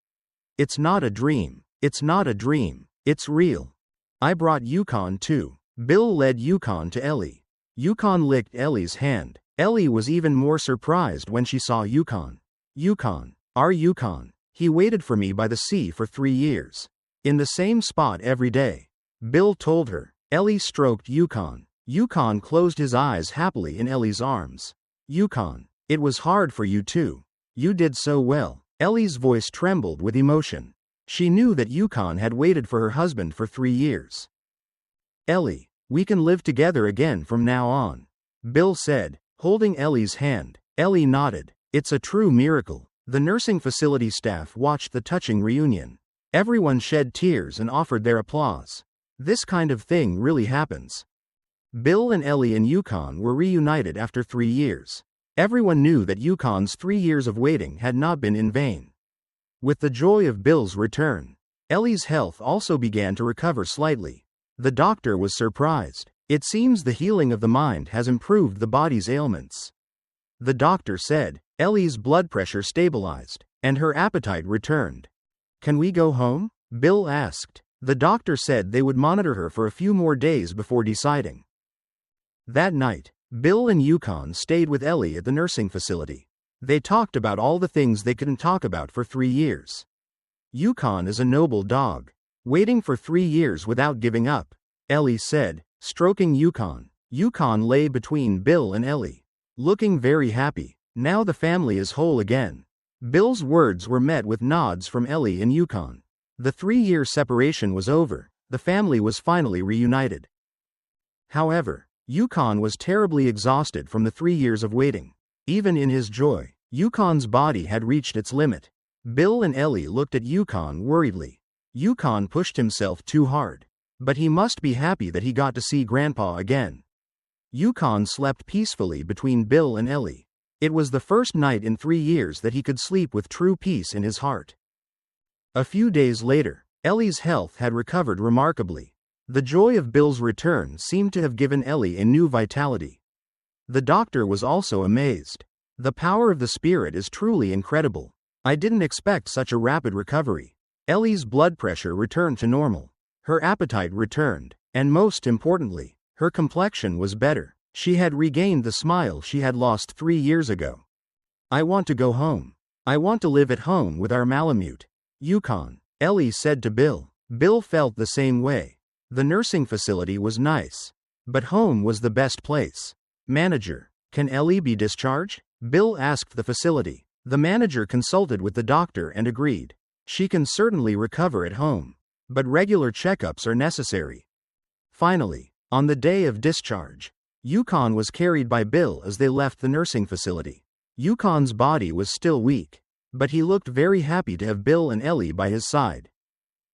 It's not a dream. It's not a dream. It's real. I brought Yukon too. Bill led Yukon to Ellie. Yukon licked Ellie's hand. Ellie was even more surprised when she saw Yukon. Yukon. Our Yukon. He waited for me by the sea for 3 years. In the same spot every day. Bill told her. Ellie stroked Yukon. Yukon closed his eyes happily in Ellie's arms. Yukon. It was hard for you too. You did so well. Ellie's voice trembled with emotion. She knew that Yukon had waited for her husband for 3 years. Ellie, we can live together again from now on. Bill said, holding Ellie's hand. Ellie nodded. It's a true miracle. The nursing facility staff watched the touching reunion. Everyone shed tears and offered their applause. This kind of thing really happens. Bill and Ellie and Yukon were reunited after 3 years. Everyone knew that Yukon's 3 years of waiting had not been in vain. With the joy of Bill's return, Ellie's health also began to recover slightly. The doctor was surprised. It seems the healing of the mind has improved the body's ailments. The doctor said. Ellie's blood pressure stabilized, and her appetite returned. Can we go home? Bill asked. The doctor said they would monitor her for a few more days before deciding. That night, Bill and Yukon stayed with Ellie at the nursing facility. They talked about all the things they couldn't talk about for 3 years. Yukon is a noble dog, waiting for 3 years without giving up, Ellie said, stroking Yukon. Yukon lay between Bill and Ellie, looking very happy. Now the family is whole again. Bill's words were met with nods from Ellie and Yukon. The 3-year separation was over. The family was finally reunited. However, Yukon was terribly exhausted from the 3 years of waiting. Even in his joy, Yukon's body had reached its limit. Bill and Ellie looked at Yukon worriedly. Yukon pushed himself too hard. But he must be happy that he got to see Grandpa again. Yukon slept peacefully between Bill and Ellie. It was the first night in 3 years that he could sleep with true peace in his heart. A few days later, Ellie's health had recovered remarkably. The joy of Bill's return seemed to have given Ellie a new vitality. The doctor was also amazed. The power of the spirit is truly incredible. I didn't expect such a rapid recovery. Ellie's blood pressure returned to normal. Her appetite returned, and most importantly, her complexion was better. She had regained the smile she had lost 3 years ago. I want to go home. I want to live at home with our Malamute. Yukon, Ellie said to Bill. Bill felt the same way. The nursing facility was nice, but home was the best place. Manager, can Ellie be discharged? Bill asked the facility. The manager consulted with the doctor and agreed. She can certainly recover at home, but regular checkups are necessary. Finally, on the day of discharge, Yukon was carried by Bill as they left the nursing facility. Yukon's body was still weak, but he looked very happy to have Bill and Ellie by his side.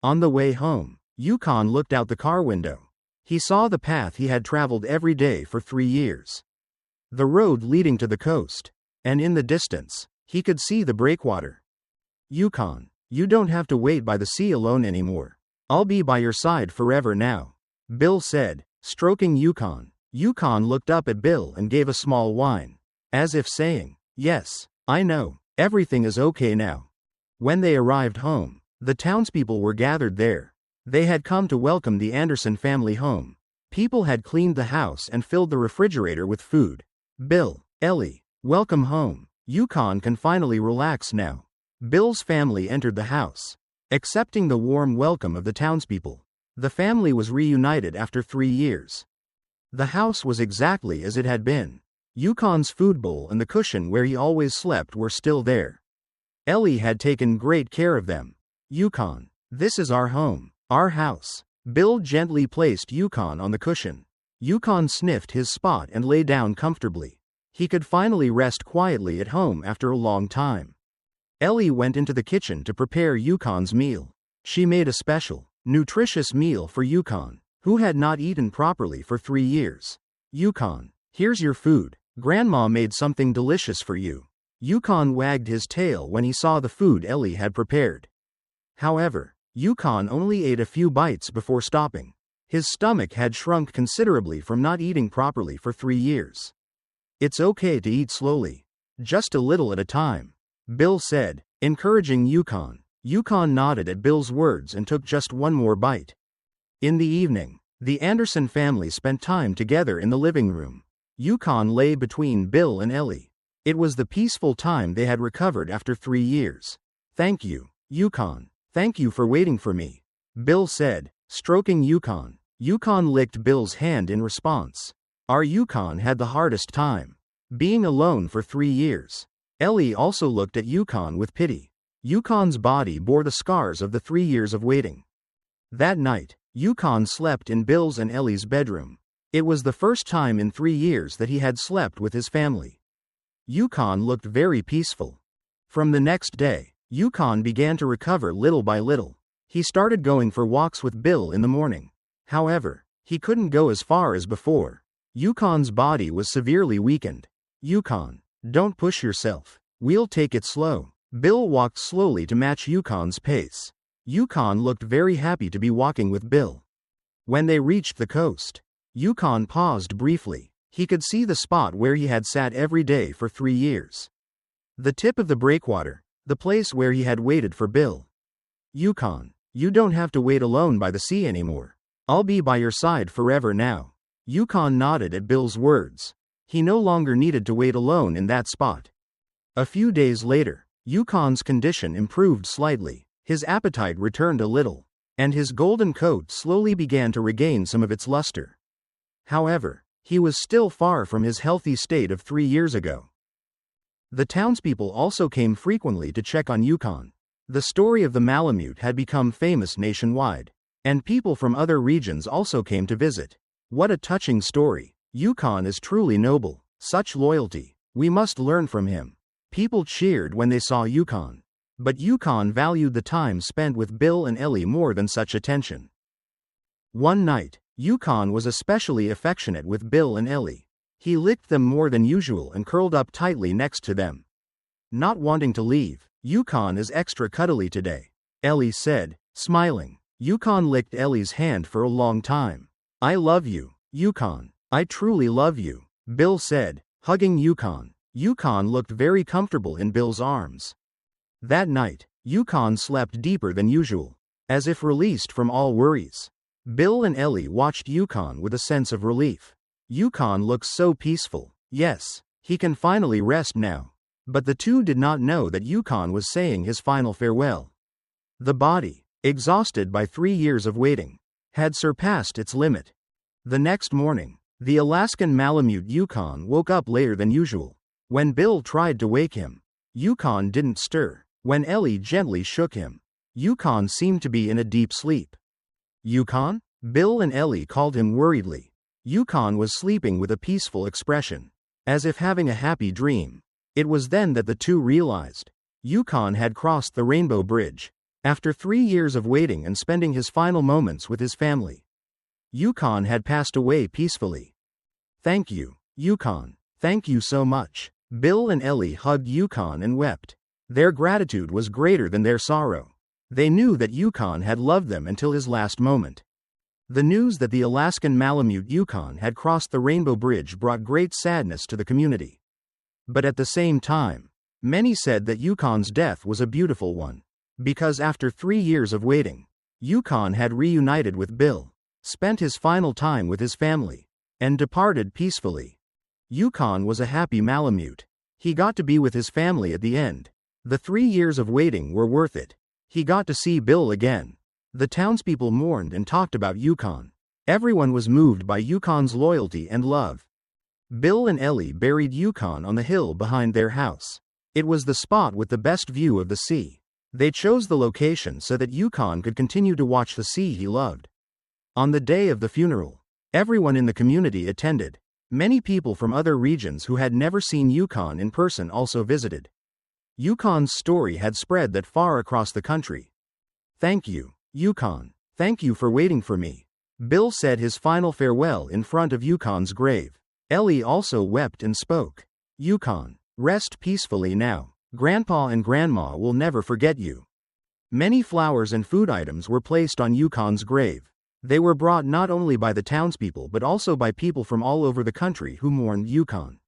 On the way home, Yukon looked out the car window. He saw the path he had traveled every day for 3 years. The road leading to the coast, and in the distance, he could see the breakwater. Yukon, you don't have to wait by the sea alone anymore. I'll be by your side forever now, Bill said, stroking Yukon. Yukon looked up at Bill and gave a small whine, as if saying, yes, I know, everything is okay now. When they arrived home, the townspeople were gathered there. They had come to welcome the Anderson family home. People had cleaned the house and filled the refrigerator with food. Bill, Ellie, welcome home. Yukon can finally relax now. Bill's family entered the house, accepting the warm welcome of the townspeople. The family was reunited after 3 years. The house was exactly as it had been. Yukon's food bowl and the cushion where he always slept were still there. Ellie had taken great care of them. Yukon, this is our home, our house. Bill gently placed Yukon on the cushion. Yukon sniffed his spot and lay down comfortably. He could finally rest quietly at home after a long time. Ellie went into the kitchen to prepare Yukon's meal. She made a special, nutritious meal for Yukon, who had not eaten properly for 3 years. Yukon, here's your food. Grandma made something delicious for you. Yukon wagged his tail when he saw the food Ellie had prepared. However, Yukon only ate a few bites before stopping. His stomach had shrunk considerably from not eating properly for 3 years. It's okay to eat slowly, just a little at a time, Bill said, encouraging Yukon. Yukon nodded at Bill's words and took just one more bite. In the evening, the Anderson family spent time together in the living room. Yukon lay between Bill and Ellie. It was the peaceful time they had recovered after 3 years. Thank you, Yukon. Thank you for waiting for me, Bill said, stroking Yukon. Yukon licked Bill's hand in response. Our Yukon had the hardest time, being alone for 3 years. Ellie also looked at Yukon with pity. Yukon's body bore the scars of the 3 years of waiting. That night, Yukon slept in Bill's and Ellie's bedroom. It was the first time in 3 years that he had slept with his family. Yukon looked very peaceful. From the next day, Yukon began to recover little by little. He started going for walks with Bill in the morning. However, he couldn't go as far as before. Yukon's body was severely weakened. Yukon, don't push yourself. We'll take it slow. Bill walked slowly to match Yukon's pace. Yukon looked very happy to be walking with Bill. When they reached the coast, Yukon paused briefly. He could see the spot where he had sat every day for 3 years. The tip of the breakwater, the place where he had waited for Bill. Yukon, you don't have to wait alone by the sea anymore. I'll be by your side forever now. Yukon nodded at Bill's words. He no longer needed to wait alone in that spot. A few days later, Yukon's condition improved slightly. His appetite returned a little, and his golden coat slowly began to regain some of its luster. However, he was still far from his healthy state of 3 years ago. The townspeople also came frequently to check on Yukon. The story of the Malamute had become famous nationwide, and people from other regions also came to visit. What a touching story. Yukon is truly noble. Such loyalty. We must learn from him. People cheered when they saw Yukon. But Yukon valued the time spent with Bill and Ellie more than such attention. One night, Yukon was especially affectionate with Bill and Ellie. He licked them more than usual and curled up tightly next to them. Not wanting to leave, Yukon is extra cuddly today, Ellie said, smiling. Yukon licked Ellie's hand for a long time. I love you, Yukon. I truly love you, Bill said, hugging Yukon. Yukon looked very comfortable in Bill's arms. That night, Yukon slept deeper than usual, as if released from all worries. Bill and Ellie watched Yukon with a sense of relief. Yukon looks so peaceful. Yes, he can finally rest now. But the two did not know that Yukon was saying his final farewell. The body, exhausted by 3 years of waiting, had surpassed its limit. The next morning, the Alaskan Malamute Yukon woke up later than usual. When Bill tried to wake him, Yukon didn't stir. When Ellie gently shook him, Yukon seemed to be in a deep sleep. Yukon? Bill and Ellie called him worriedly. Yukon was sleeping with a peaceful expression, as if having a happy dream. It was then that the two realized Yukon had crossed the Rainbow Bridge. After 3 years of waiting and spending his final moments with his family, Yukon had passed away peacefully. Thank you, Yukon. Thank you so much. Bill and Ellie hugged Yukon and wept. Their gratitude was greater than their sorrow. They knew that Yukon had loved them until his last moment. The news that the Alaskan Malamute Yukon had crossed the Rainbow Bridge brought great sadness to the community. But at the same time, many said that Yukon's death was a beautiful one. Because after 3 years of waiting, Yukon had reunited with Bill, spent his final time with his family, and departed peacefully. Yukon was a happy Malamute. He got to be with his family at the end. The 3 years of waiting were worth it. He got to see Bill again. The townspeople mourned and talked about Yukon. Everyone was moved by Yukon's loyalty and love. Bill and Ellie buried Yukon on the hill behind their house. It was the spot with the best view of the sea. They chose the location so that Yukon could continue to watch the sea he loved. On the day of the funeral, everyone in the community attended. Many people from other regions who had never seen Yukon in person also visited. Yukon's story had spread that far across the country. Thank you, Yukon. Thank you for waiting for me. Bill said his final farewell in front of Yukon's grave. Ellie also wept and spoke. Yukon, rest peacefully now. Grandpa and Grandma will never forget you. Many flowers and food items were placed on Yukon's grave. They were brought not only by the townspeople but also by people from all over the country who mourned Yukon.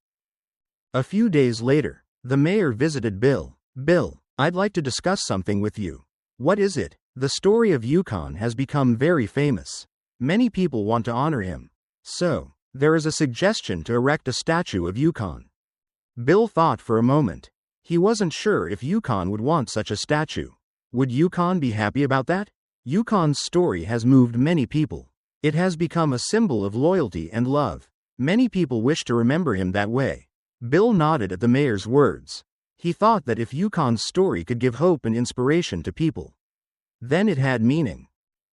A few days later, the mayor visited Bill. Bill, I'd like to discuss something with you. What is it? The story of Yukon has become very famous. Many people want to honor him. So, there is a suggestion to erect a statue of Yukon. Bill thought for a moment. He wasn't sure if Yukon would want such a statue. Would Yukon be happy about that? Yukon's story has moved many people. It has become a symbol of loyalty and love. Many people wish to remember him that way. Bill nodded at the mayor's words. He thought that if Yukon's story could give hope and inspiration to people, then it had meaning.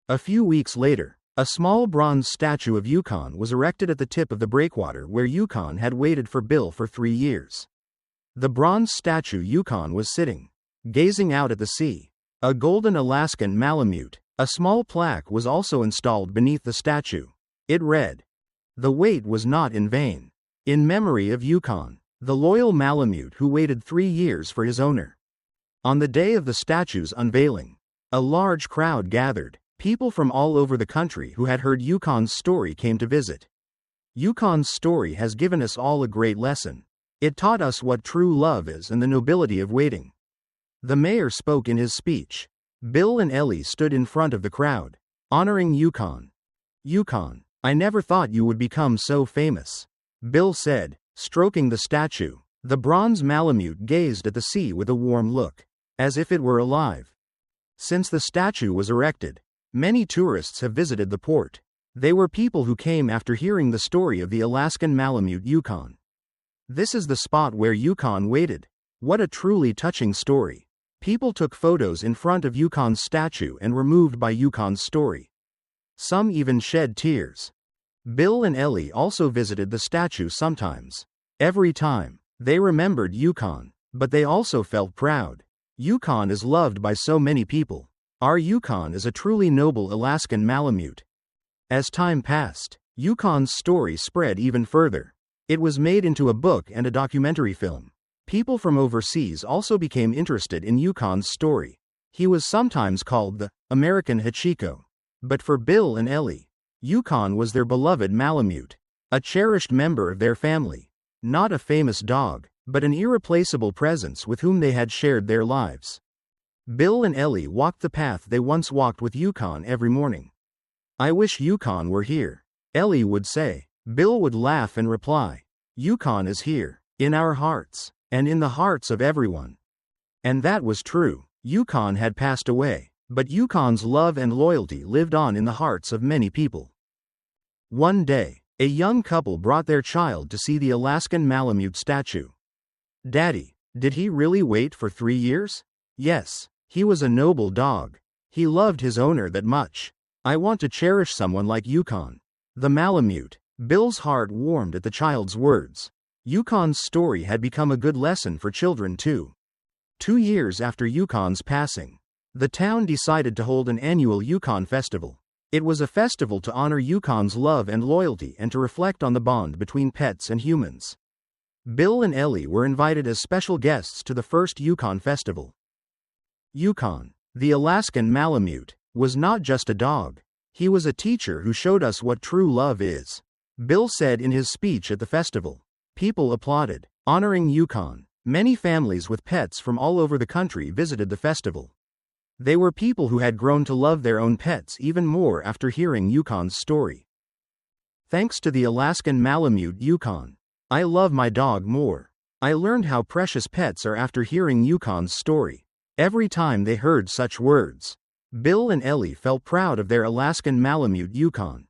A few weeks later, A small bronze statue of Yukon was erected at the tip of the breakwater where Yukon had waited for Bill for 3 years. The bronze statue Yukon was sitting, gazing out at the sea. A golden Alaskan Malamute, a small plaque was also installed beneath the statue. It read, "The wait was not in vain. In memory of Yukon, the loyal Malamute who waited 3 years for his owner." On the day of the statue's unveiling, a large crowd gathered. People from all over the country who had heard Yukon's story came to visit. Yukon's story has given us all a great lesson. It taught us what true love is and the nobility of waiting. The mayor spoke in his speech. Bill and Ellie stood in front of the crowd, honoring Yukon. "Yukon, I never thought you would become so famous," Bill said, stroking the statue. The bronze Malamute gazed at the sea with a warm look, as if it were alive. Since the statue was erected, many tourists have visited the port. They were people who came after hearing the story of the Alaskan Malamute Yukon. This is the spot where Yukon waited. What a truly touching story. People took photos in front of Yukon's statue and were moved by Yukon's story. Some even shed tears. Bill and Ellie also visited the statue sometimes. Every time, they remembered Yukon, but they also felt proud. Yukon is loved by so many people. Our Yukon is a truly noble Alaskan Malamute. As time passed, Yukon's story spread even further. It was made into a book and a documentary film. People from overseas also became interested in Yukon's story. He was sometimes called the American Hachiko. But for Bill and Ellie, Yukon was their beloved Malamute, a cherished member of their family. Not a famous dog, but an irreplaceable presence with whom they had shared their lives. Bill and Ellie walked the path they once walked with Yukon every morning. "I wish Yukon were here," Ellie would say. Bill would laugh and reply, "Yukon is here, in our hearts, and in the hearts of everyone." And that was true. Yukon had passed away, but Yukon's love and loyalty lived on in the hearts of many people. One day, a young couple brought their child to see the Alaskan Malamute statue. "Daddy, did he really wait for 3 years?" "Yes. He was a noble dog. He loved his owner that much. I want to cherish someone like Yukon, the Malamute." Bill's heart warmed at the child's words. Yukon's story had become a good lesson for children too. 2 years after Yukon's passing, the town decided to hold an annual Yukon festival. It was a festival to honor Yukon's love and loyalty and to reflect on the bond between pets and humans. Bill and Ellie were invited as special guests to the first Yukon festival. Yukon, the Alaskan Malamute, was not just a dog. He was a teacher who showed us what true love is. Bill said in his speech at the festival. People applauded, honoring Yukon. Many families with pets from all over the country visited the festival. They were people who had grown to love their own pets even more after hearing Yukon's story. "Thanks to the Alaskan Malamute Yukon, I love my dog more. I learned how precious pets are after hearing Yukon's story." Every time they heard such words, Bill and Ellie felt proud of their Alaskan Malamute Yukon.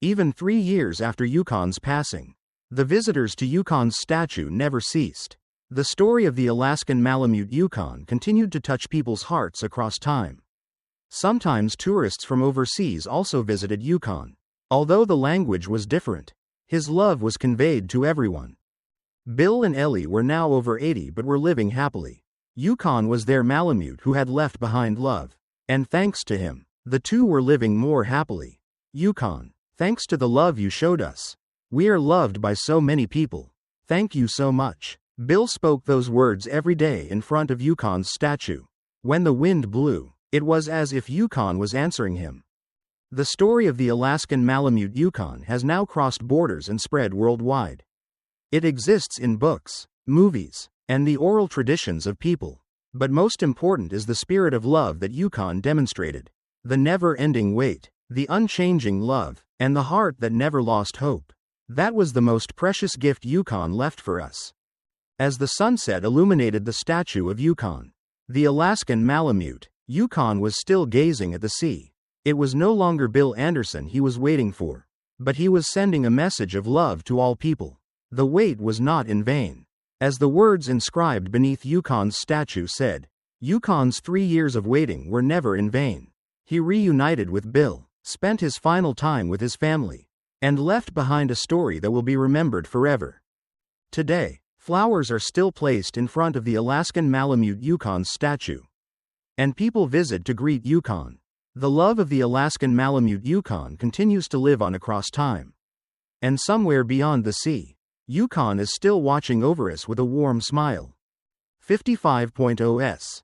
Even 3 years after Yukon's passing, the visitors to Yukon's statue never ceased. The story of the Alaskan Malamute Yukon continued to touch people's hearts across time. Sometimes tourists from overseas also visited Yukon. Although the language was different, his love was conveyed to everyone. Bill and Ellie were now over 80 but were living happily. Yukon was their Malamute who had left behind love. And thanks to him, the two were living more happily. "Yukon, thanks to the love you showed us. We are loved by so many people. Thank you so much." Bill spoke those words every day in front of Yukon's statue. When the wind blew, it was as if Yukon was answering him. The story of the Alaskan Malamute Yukon has now crossed borders and spread worldwide. It exists in books, movies, and the oral traditions of people. But most important is the spirit of love that Yukon demonstrated. The never-ending wait, the unchanging love, and the heart that never lost hope. That was the most precious gift Yukon left for us. As the sunset illuminated the statue of Yukon, the Alaskan Malamute, Yukon was still gazing at the sea. It was no longer Bill Anderson he was waiting for, but he was sending a message of love to all people. The wait was not in vain. As the words inscribed beneath Yukon's statue said, Yukon's 3 years of waiting were never in vain. He reunited with Bill, spent his final time with his family, and left behind a story that will be remembered forever. Today, flowers are still placed in front of the Alaskan Malamute Yukon's statue, and people visit to greet Yukon. The love of the Alaskan Malamute Yukon continues to live on across time. And somewhere beyond the sea, Yukon is still watching over us with a warm smile. 55.0s